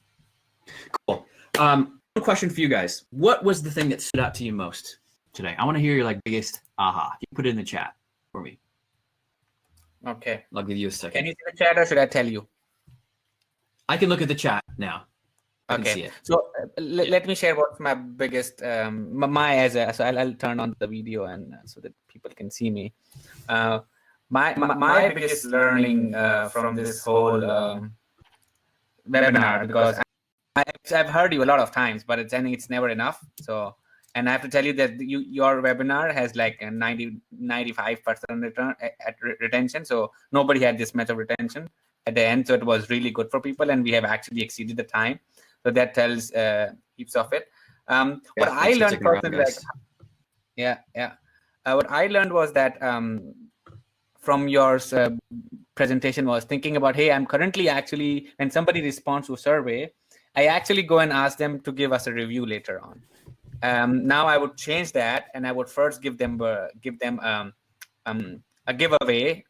Cool. One question for you guys. What was the thing that stood out to you most today? I want to hear your biggest aha. You put it in the chat for me. Okay. I'll give you a second. Can you see the chat or should I tell you? I can look at the chat now. I can see it. So let me share what's my biggest, so I'll turn on the video and so that people can see me. My biggest learning from this whole webinar, because I've heard you a lot of times, but it's never enough. So, and I have to tell you that your webinar has like a 95% retention. So nobody had this much of retention at the end. So it was really good for people, and we have actually exceeded the time. So that tells heaps of it. What I learned personally, what I learned was that from your presentation was thinking about, hey, I'm currently actually, when somebody responds to a survey, I actually go and ask them to give us a review later on. Now I would change that, and I would first give them a giveaway.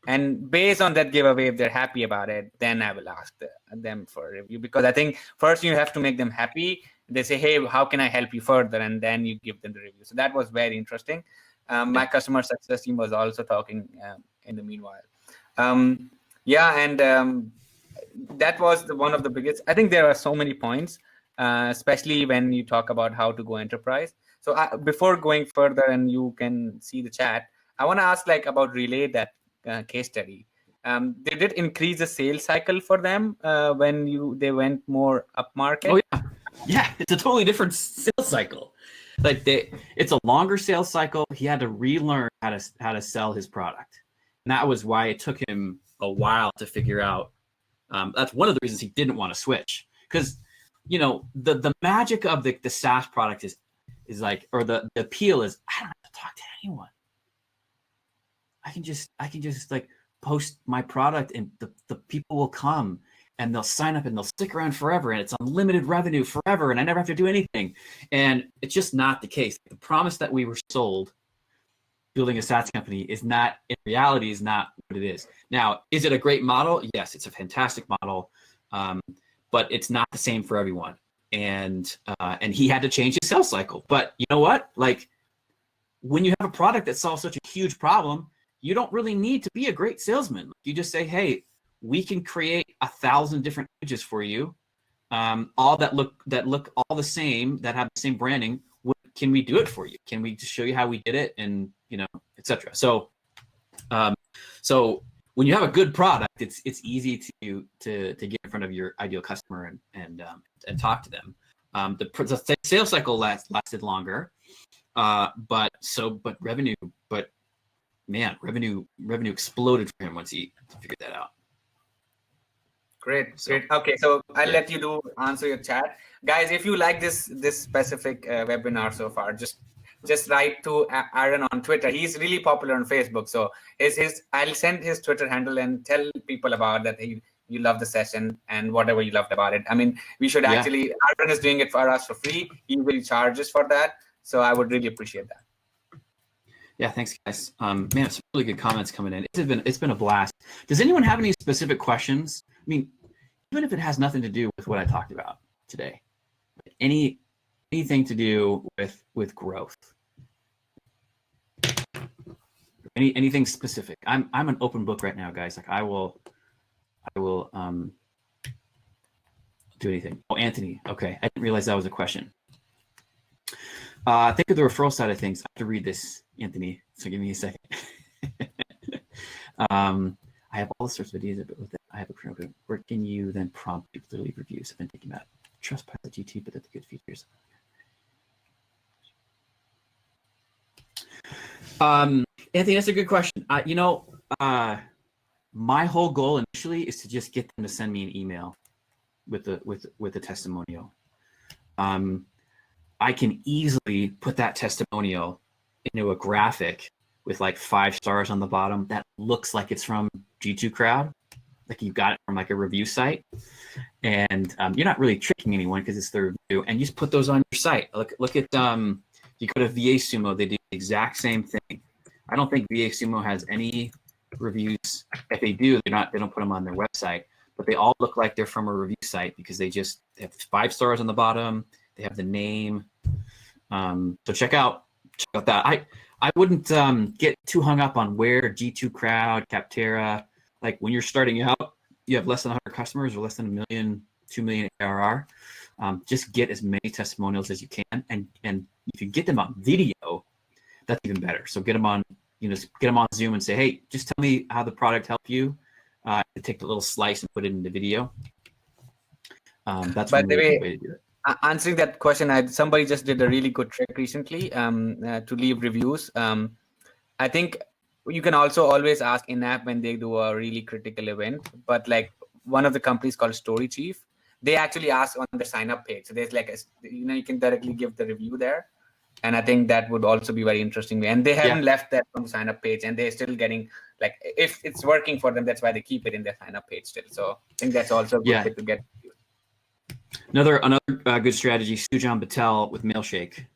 And based on that giveaway, if they're happy about it, then I will ask them for a review. Because I think first you have to make them happy. They say, hey, how can I help you further? And then you give them the review. So that was very interesting. My customer success team was also talking in the meanwhile. That was one of the biggest. I think there are so many points, especially when you talk about how to go enterprise. So before going further, and you can see the chat, I want to ask about Relay, that case study. They did increase the sales cycle for them when they went more upmarket. Oh yeah, it's a totally different sales cycle. It's a longer sales cycle. He had to relearn how to sell his product, and that was why it took him a while to figure out. That's one of the reasons he didn't want to switch, because the magic of the SaaS product is or the appeal is, I don't have to talk to anyone. I can just post my product, and the people will come and they'll sign up and they'll stick around forever, and it's unlimited revenue forever, and I never have to do anything. And it's just not the case. The promise that we were sold building a SaaS company in reality is not what it is. Now, is it a great model? Yes, it's a fantastic model, but it's not the same for everyone. And he had to change his sales cycle. But you know what? When you have a product that solves such a huge problem, you don't really need to be a great salesman. You just say, hey, we can create 1,000 different images for you, all that look all the same, that have the same branding. Can we do it for you? Can we just show you how we did it, and etc. So when you have a good product, it's easy to get in front of your ideal customer and talk to them. The sales cycle lasted longer, but revenue exploded for him once he figured that out. Great. Okay, so I'll let you answer your chat, guys. If you like this specific webinar so far, just write to Aaron on Twitter. He's really popular on Facebook, so I'll send his Twitter handle and tell people about that. You love the session and whatever you loved about it. I mean, we should actually. Aaron is doing it for us for free. He will charge us for that, so I would really appreciate that. Yeah, thanks, guys. Man, some really good comments coming in. It's been a blast. Does anyone have any specific questions? I mean, even if it has nothing to do with what I talked about today, anything to do with growth, anything specific. I'm an open book right now, guys. Like I will do anything. Oh, Anthony. Okay, I didn't realize that was a question. Think of the referral side of things. I have to read this, Anthony. So give me a second. I have all sorts of ideas, but with it, I have a program. Where can you then prompt people to leave reviews? I've been thinking about Trustpilot GT, but that's good features. Anthony, that's a good question. My whole goal initially is to just get them to send me an email with a testimonial. I can easily put that testimonial into a graphic with like 5 stars on the bottom that looks like it's from G2 Crowd, like you got it from like a review site, and you're not really tricking anyone because it's their review, and you just put those on your site. Look at you go to VA Sumo, they do the exact same thing. I don't think VA Sumo has any reviews. If they do, they don't put them on their website, but they all look like they're from a review site because they have 5 stars on the bottom. They have the name. So check out that. I wouldn't get too hung up on where G2 Crowd, Capterra, like when you're starting out, you have less than 100 customers or less than 1 million, 2 million ARR. Just get as many testimonials as you can, and if you get them on video, that's even better. So get them on, get them on Zoom and say, hey, just tell me how the product helped you. Take the little slice and put it into video. That's one really good way to do it. Answering that question, somebody just did a really good trick recently to leave reviews. I think you can also always ask in-app when they do a really critical event, but like one of the companies called Story Chief, they actually ask on the sign-up page. So there's like you can directly give the review there, and I think that would also be very interesting. And they haven't left that on the sign-up page, and they're still getting, like, if it's working for them, that's why they keep it in their sign-up page still. So I think that's also a good way to get. Another good strategy, Sujan Patel with Mailshake.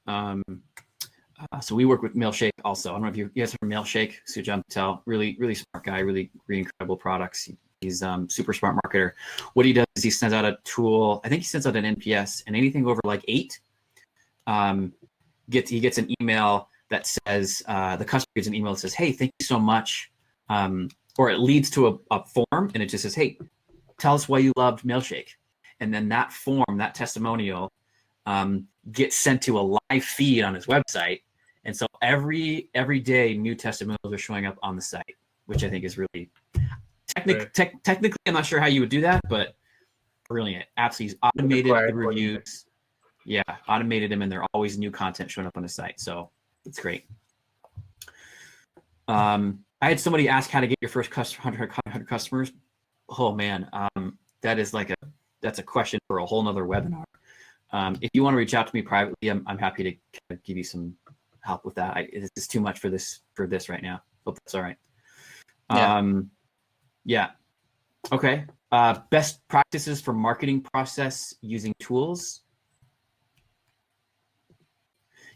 So we work with Mailshake also. I don't know if you guys heard of Mailshake. Sujan Patel, really smart guy, really incredible products. He's super smart marketer. What he does is he sends out a tool. I think he sends out an NPS, and anything over like 8, he gets an email that says the customer gets an email that says, hey, thank you so much, or it leads to a form, and it just says, hey, tell us why you loved Mailshake. And then that form, that testimonial, gets sent to a live feed on his website. And so every day, new testimonials are showing up on the site, which I think is really technically, I'm not sure how you would do that, but brilliant. Absolutely, he's automated the reviews. Yeah, automated them, and there are always new content showing up on the site. So it's great. I had somebody ask how to get your first 100 customers. Oh man, that's a question for a whole nother webinar. If you want to reach out to me privately, I'm happy to kind of give you some help with that. It's too much for this right now. Hope that's all right. Yeah. Okay. Best practices for marketing process using tools.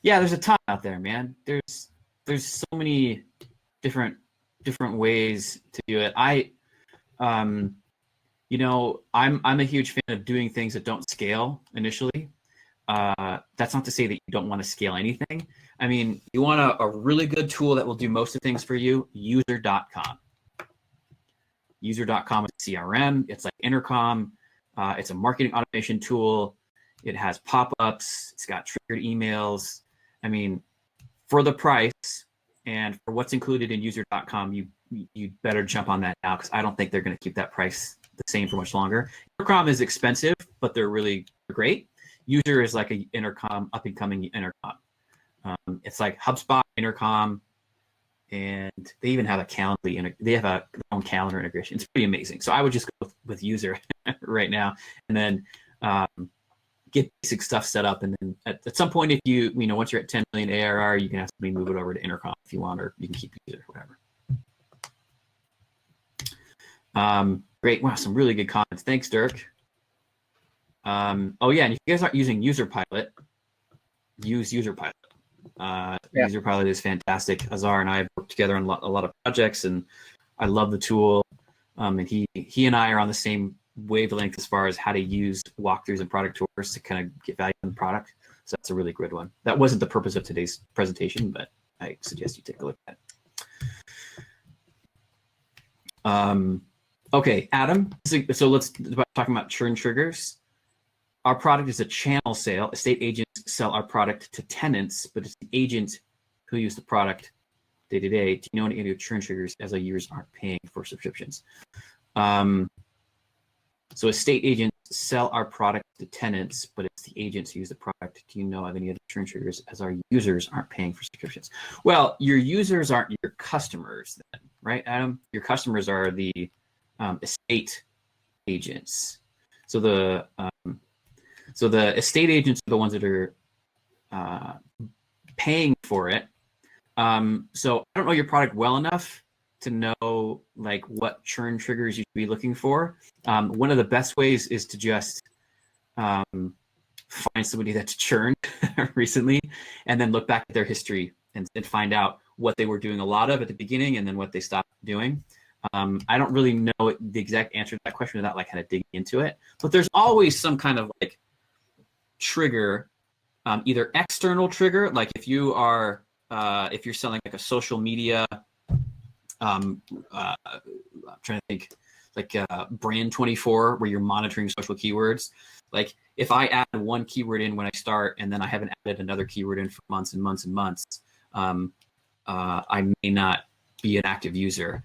Yeah, there's a ton out there, man. There's so many different ways to do it. I'm a huge fan of doing things that don't scale initially. That's not to say that you don't want to scale anything. I mean, you want a really good tool that will do most of the things for you, user.com. User.com is a CRM. It's like Intercom. It's a marketing automation tool. It has pop-ups. It's got triggered emails. I mean, for the price, And for what's included in user.com, you better jump on that now, because I don't think they're going to keep that price the same for much longer. Intercom is expensive, but they're really great. User is like a intercom, up and coming intercom. It's like HubSpot intercom, and they even have a Calendly. They have their own calendar integration. It's pretty amazing. So I would just go with user right now, and then get basic stuff set up. And then at some point, if once you're at 10 million ARR, you can have somebody move it over to intercom if you want, or you can keep user, whatever. Great. Wow, some really good comments. Thanks, Dirk. Oh yeah, and if you guys aren't using UserPilot, use UserPilot. UserPilot is fantastic. Azar and I have worked together on a lot of projects, and I love the tool. And he and I are on the same wavelength as far as how to use walkthroughs and product tours to kind of get value in the product. So that's a really good one. That wasn't the purpose of today's presentation, but I suggest you take a look at it. Okay, Adam. So let's talking about churn triggers. Our product is a channel sale. Estate agents sell our product to tenants, but it's the agent who use the product day to day. Do you know any of churn triggers as our users aren't paying for subscriptions? So estate agents sell our product to tenants, but it's the agents who use the product. Do you know of any other churn triggers as our users aren't paying for subscriptions? Well, your users aren't your customers then, right, Adam? Your customers are the estate agents. So the estate agents are the ones that are paying for it. So I don't know your product well enough to know like what churn triggers you should be looking for. One of the best ways is to just find somebody that's churned recently, and then look back at their history and find out what they were doing a lot of at the beginning and then what they stopped doing. I don't really know the exact answer to that question without like kind of digging into it, but there's always some kind of like trigger, either external trigger, like if you are if you're selling like a social media, I'm trying to think, like brand 24, where you're monitoring social keywords. Like if I add one keyword in when I start, and then I haven't added another keyword in for months and months and months, I may not be an active user.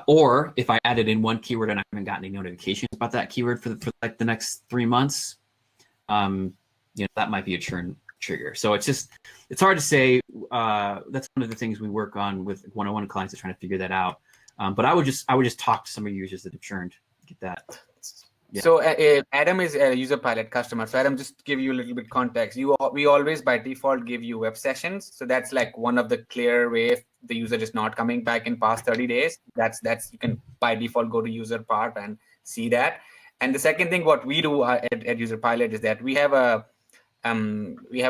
Or if I added in one keyword and I haven't gotten any notifications about that keyword for like the next 3 months, that might be a churn trigger. So it's hard to say. That's one of the things we work on with one-on-one clients, is trying to figure that out. But I would just talk to some of your users that have churned, get that. Yeah. So Adam is a UserPilot customer. So Adam, just to give you a little bit context, we always by default give you web sessions. So that's like one of the clear way if the user is not coming back in past 30 days. That's you can by default go to user part and see that. And the second thing what we do at UserPilot is that we have a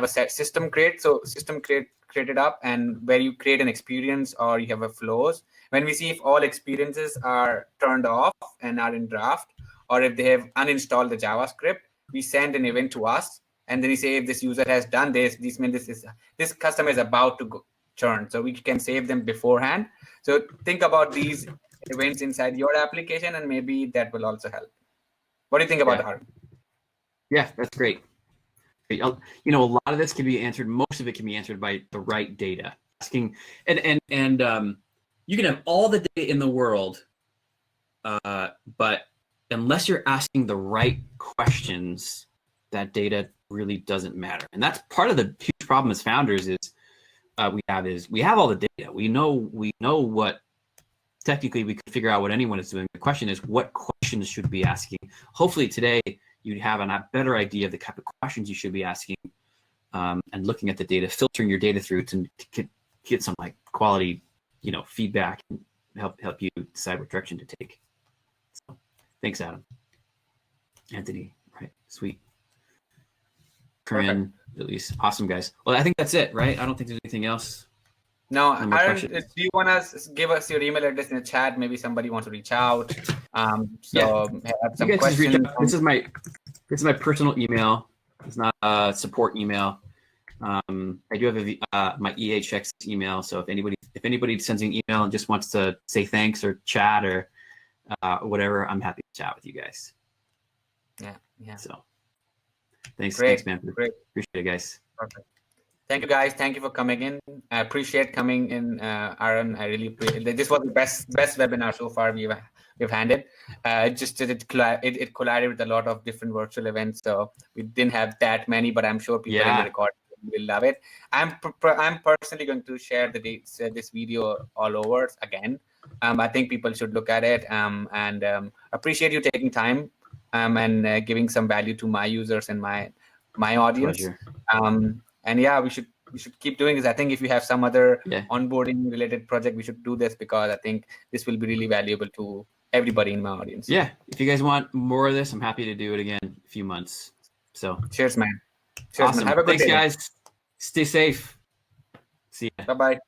set system create. So system created up, and where you create an experience or you have a flows. When we see if all experiences are turned off and are in draft, or if they have uninstalled the JavaScript, we send an event to us, and then we say if this user has done this means this customer is about to go churn. So we can save them beforehand. So think about these events inside your application, and maybe that will also help. What do you think about that? Yeah, that's great. A lot of this can be answered. Most of it can be answered by the right data. Asking and you can have all the data in the world, but unless you're asking the right questions, that data really doesn't matter. And that's part of the huge problem as founders we have all the data. We know what technically we can figure out what anyone is doing. The question is, what questions should we be asking? Hopefully today you'd have a better idea of the type of questions you should be asking, and looking at the data, filtering your data through to get some like quality, feedback, and help you decide what direction to take. So, thanks, Adam. Anthony, right? Sweet. Corinne, at least. Awesome, guys. Well, I think that's it, right? I don't think there's anything else. No, Aaron, do you want to give us your email address in the chat? Maybe somebody wants to reach out. Have some questions. This is my personal email. It's not a support email. I do have my EHX email. So if anybody sends me an email and just wants to say thanks or chat or whatever, I'm happy to chat with you guys. Yeah. So thanks, Great. man. Great. Appreciate it, guys. Perfect. Thank you, guys. Thank you for coming in. I appreciate coming in, Aaron. I really appreciate. This was the best webinar so far we've handled. It collided with a lot of different virtual events, so we didn't have that many, but I'm sure people in the record will love it. I'm personally going to share this video all over again. I think people should look at it, and appreciate you taking time and giving some value to my users and my audience. Pleasure. And yeah, we should keep doing this. I think if you have some other onboarding related project, we should do this, because I think this will be really valuable to everybody in my audience. Yeah, if you guys want more of this, I'm happy to do it again in a few months. So cheers, man. Cheers, awesome. Man. Have a good day. Thanks, guys. Stay safe. See ya. Bye-bye.